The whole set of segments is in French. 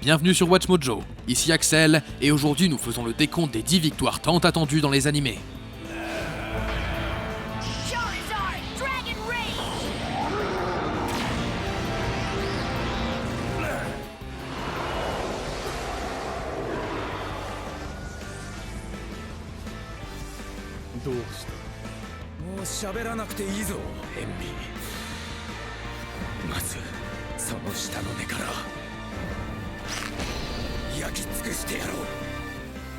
Bienvenue sur Watch Mojo, ici Axel, et aujourd'hui nous faisons le décompte des 10 victoires tant attendues dans les animés.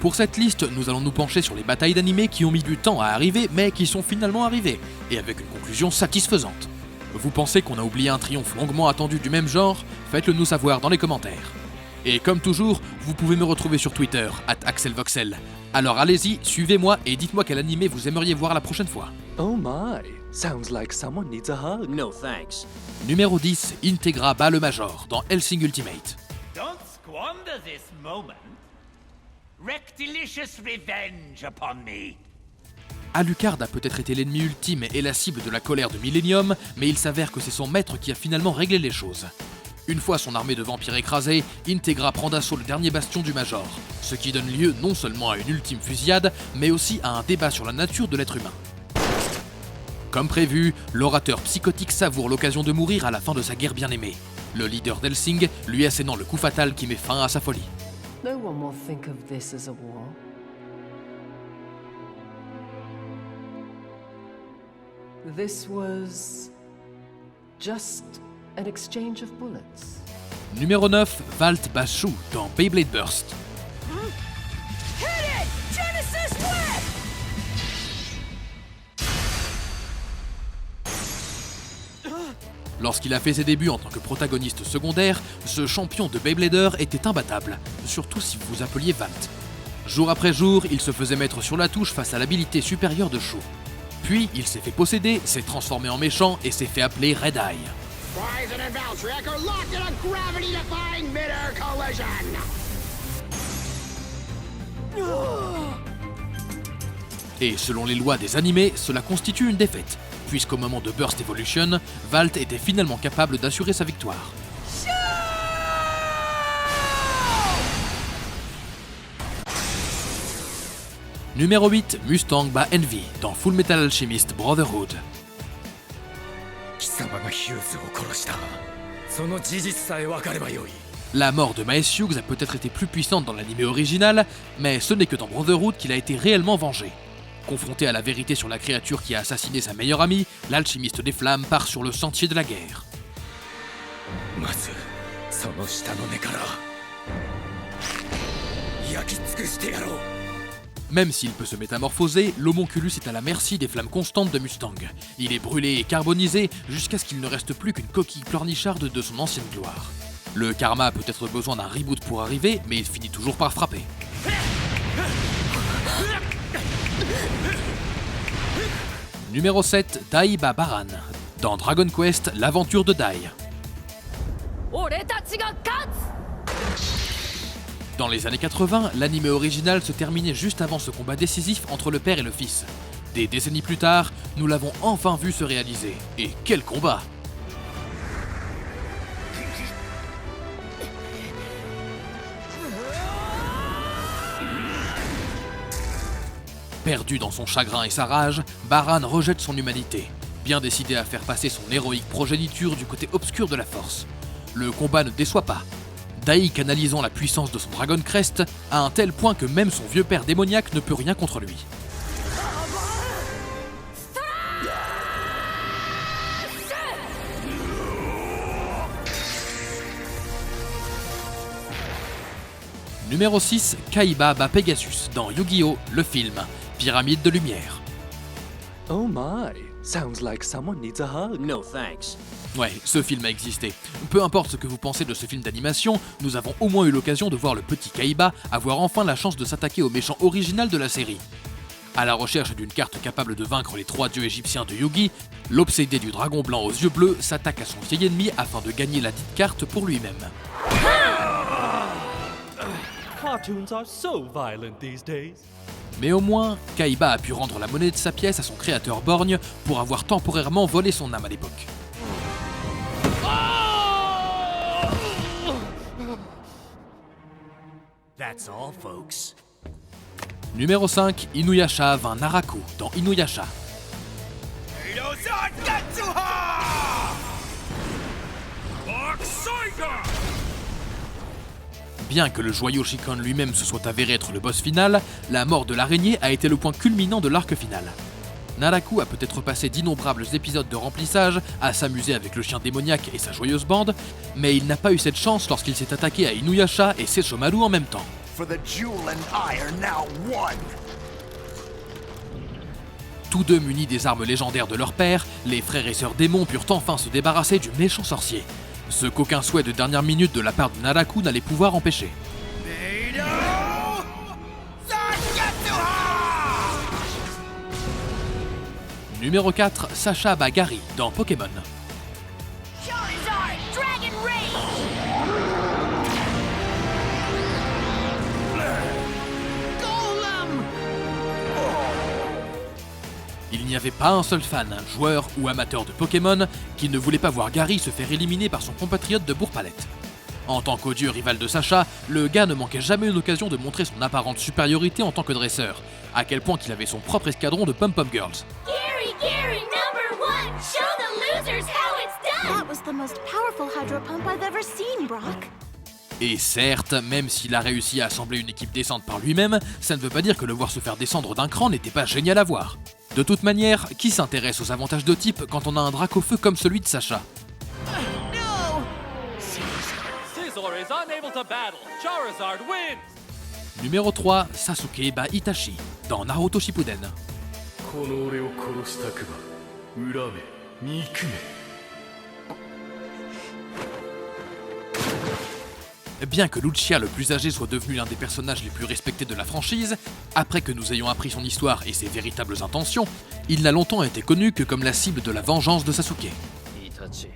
Pour cette liste, nous allons nous pencher sur les batailles d'animés qui ont mis du temps à arriver, mais qui sont finalement arrivées, et avec une conclusion satisfaisante. Vous pensez qu'on a oublié un triomphe longuement attendu du même genre? Faites-le nous savoir dans les commentaires. Et comme toujours, vous pouvez me retrouver sur Twitter, @AxelVoxel. Alors allez-y, suivez-moi et dites-moi quel animé vous aimeriez voir la prochaine fois. Oh my, sounds like someone needs a hug. No thanks. Numéro 10, Integra bat le Major dans Hellsing Ultimate. Don't squander this moment. Wreak delicious revenge upon me. Alucard a peut-être été l'ennemi ultime et la cible de la colère de Millennium, mais il s'avère que c'est son maître qui a finalement réglé les choses. Une fois son armée de vampires écrasée, Integra prend d'assaut le dernier bastion du Major, ce qui donne lieu non seulement à une ultime fusillade, mais aussi à un débat sur la nature de l'être humain. Comme prévu, l'orateur psychotique savoure l'occasion de mourir à la fin de sa guerre bien-aimée, le leader d'Hellsing lui assénant le coup fatal qui met fin à sa folie. No one will think of this as a war. This was just an exchange of bullets. Numéro 9, Valt bat Shu dans Beyblade Burst. Hit it! Genesis Whip! Lorsqu'il a fait ses débuts en tant que protagoniste secondaire, ce champion de Beyblader était imbattable, surtout si vous vous appeliez Valt. Jour après jour, il se faisait mettre sur la touche face à l'habilité supérieure de Shu. Puis, il s'est fait posséder, s'est transformé en méchant et s'est fait appeler Red Eye. Bison and Valtryek are locked in a gravity-defying mid-air collision! Et selon les lois des animés, cela constitue une défaite, puisqu'au moment de Burst Evolution, Valt était finalement capable d'assurer sa victoire. Numéro 8, Mustang bat Envy dans Full Metal Alchemist Brotherhood. La mort de Maes Hughes a peut-être été plus puissante dans l'anime original, mais ce n'est que dans Brotherhood qu'il a été réellement vengé. Confronté à la vérité sur la créature qui a assassiné sa meilleure amie, l'alchimiste des flammes part sur le sentier de la guerre. Même s'il peut se métamorphoser, l'homonculus est à la merci des flammes constantes de Mustang. Il est brûlé et carbonisé jusqu'à ce qu'il ne reste plus qu'une coquille pleurnicharde de son ancienne gloire. Le karma a peut-être besoin d'un reboot pour arriver, mais il finit toujours par frapper. Numéro 7, Dai bat Baran dans Dragon Quest, l'aventure de Dai. Dans les années 80, l'anime original se terminait juste avant ce combat décisif entre le père et le fils. Des décennies plus tard, nous l'avons enfin vu se réaliser. Et quel combat! Perdu dans son chagrin et sa rage, Baran rejette son humanité, bien décidé à faire passer son héroïque progéniture du côté obscur de la force. Le combat ne déçoit pas. Dai canalisant la puissance de son Dragon Crest à un tel point que même son vieux père démoniaque ne peut rien contre lui. Numéro 6, Kaiba bat Pegasus dans Yu-Gi-Oh! Le film, Pyramide de lumière. Oh my, sounds like someone needs a hug. No thanks. Ouais, ce film a existé. Peu importe ce que vous pensez de ce film d'animation, nous avons au moins eu l'occasion de voir le petit Kaiba avoir enfin la chance de s'attaquer au méchant original de la série. À la recherche d'une carte capable de vaincre les 3 dieux égyptiens de Yugi, l'obsédé du dragon blanc aux yeux bleus s'attaque à son vieil ennemi afin de gagner la dite carte pour lui-même. Cartoons are so violent these days. Mais au moins, Kaiba a pu rendre la monnaie de sa pièce à son créateur borgne pour avoir temporairement volé son âme à l'époque. That's all, folks. Numéro 5, Inuyasha vainc Naraku dans Inuyasha. Bien que le joyau Shikon lui-même se soit avéré être le boss final, la mort de l'araignée a été le point culminant de l'arc final. Naraku a peut-être passé d'innombrables épisodes de remplissage à s'amuser avec le chien démoniaque et sa joyeuse bande, mais il n'a pas eu cette chance lorsqu'il s'est attaqué à Inuyasha et Sesshomaru en même temps. For the jewel and I are now one. Tous deux munis des armes légendaires de leur père, les frères et sœurs démons purent enfin se débarrasser du méchant sorcier. Ce qu'aucun souhait de dernière minute de la part de Naraku n'allait pouvoir empêcher. Numéro 4, Sacha bat Gary dans Pokémon. Il n'y avait pas un seul fan, joueur ou amateur de Pokémon qui ne voulait pas voir Gary se faire éliminer par son compatriote de Bourg-Palette. En tant qu'odieux rival de Sacha, le gars ne manquait jamais une occasion de montrer son apparente supériorité en tant que dresseur, à quel point qu'il avait son propre escadron de Pom-Pom Girls. Gary, #1! Show the losers how it's done! That was the most powerful Hydro Pump I've ever seen, Brock. Et certes, même s'il a réussi à assembler une équipe décente par lui-même, ça ne veut pas dire que le voir se faire descendre d'un cran n'était pas génial à voir. De toute manière, qui s'intéresse aux avantages de type quand on a un Dracofeu comme celui de Sacha? Scizor is unable to battle. Charizard wins. Numéro 3, Sasuke bat Itachi dans Naruto Shippuden. Bien que Lucia le plus âgé soit devenu l'un des personnages les plus respectés de la franchise, après que nous ayons appris son histoire et ses véritables intentions, il n'a longtemps été connu que comme la cible de la vengeance de Sasuke. Itachi.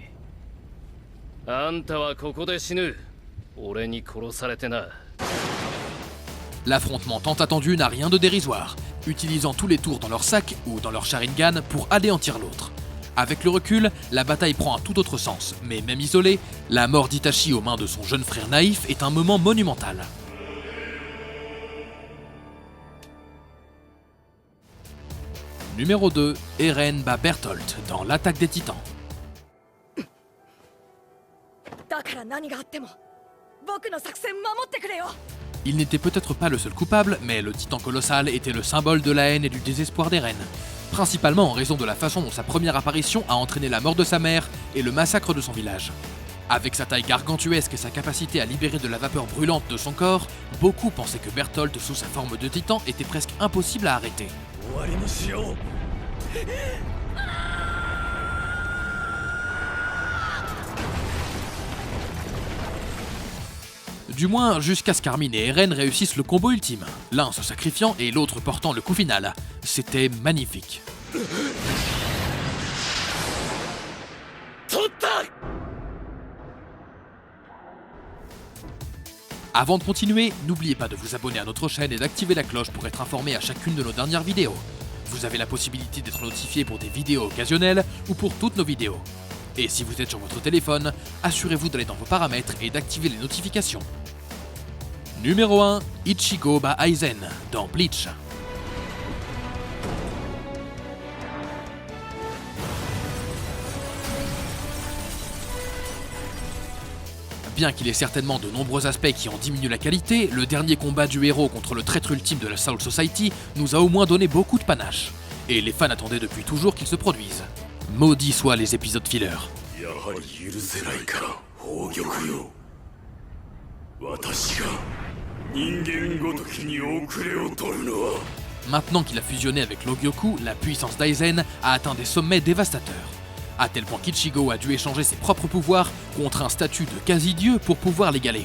Anta wa koko de shinu. Ore ni korosarete na. L'affrontement tant attendu n'a rien de dérisoire, utilisant tous les tours dans leur sac ou dans leur Sharingan pour anéantir l'autre. Avec le recul, la bataille prend un tout autre sens, mais même isolée, la mort d'Itachi aux mains de son jeune frère naïf est un moment monumental. Numéro 2, Eren bat Bertholdt dans l'Attaque des Titans. Il n'était peut-être pas le seul coupable, mais le titan colossal était le symbole de la haine et du désespoir d'Eren. Principalement en raison de la façon dont sa première apparition a entraîné la mort de sa mère et le massacre de son village. Avec sa taille gargantuesque et sa capacité à libérer de la vapeur brûlante de son corps, beaucoup pensaient que Bertholdt sous sa forme de titan était presque impossible à arrêter. Du moins jusqu'à ce qu'Armin et Eren réussissent le combo ultime, l'un se sacrifiant et l'autre portant le coup final. C'était magnifique. Avant de continuer, n'oubliez pas de vous abonner à notre chaîne et d'activer la cloche pour être informé à chacune de nos dernières vidéos. Vous avez la possibilité d'être notifié pour des vidéos occasionnelles ou pour toutes nos vidéos. Et si vous êtes sur votre téléphone, assurez-vous d'aller dans vos paramètres et d'activer les notifications. Numéro 1, Ichigo bat Aizen dans Bleach. Bien qu'il ait certainement de nombreux aspects qui en diminuent la qualité, le dernier combat du héros contre le traître ultime de la Soul Society nous a au moins donné beaucoup de panache. Et les fans attendaient depuis toujours qu'il se produise. Maudits soient les épisodes filler. Maintenant qu'il a fusionné avec Logyoku, la puissance d'Aizen a atteint des sommets dévastateurs. À tel point qu'Ichigo a dû échanger ses propres pouvoirs contre un statut de quasi-dieu pour pouvoir l'égaler.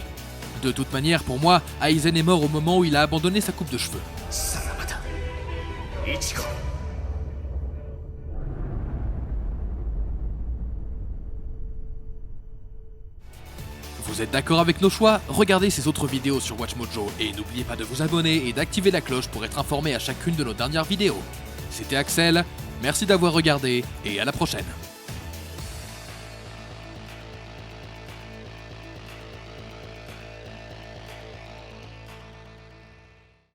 De toute manière, pour moi, Aizen est mort au moment où il a abandonné sa coupe de cheveux. Vous êtes d'accord avec nos choix? Regardez ces autres vidéos sur WatchMojo et n'oubliez pas de vous abonner et d'activer la cloche pour être informé à chacune de nos dernières vidéos. C'était Axel, merci d'avoir regardé et à la prochaine.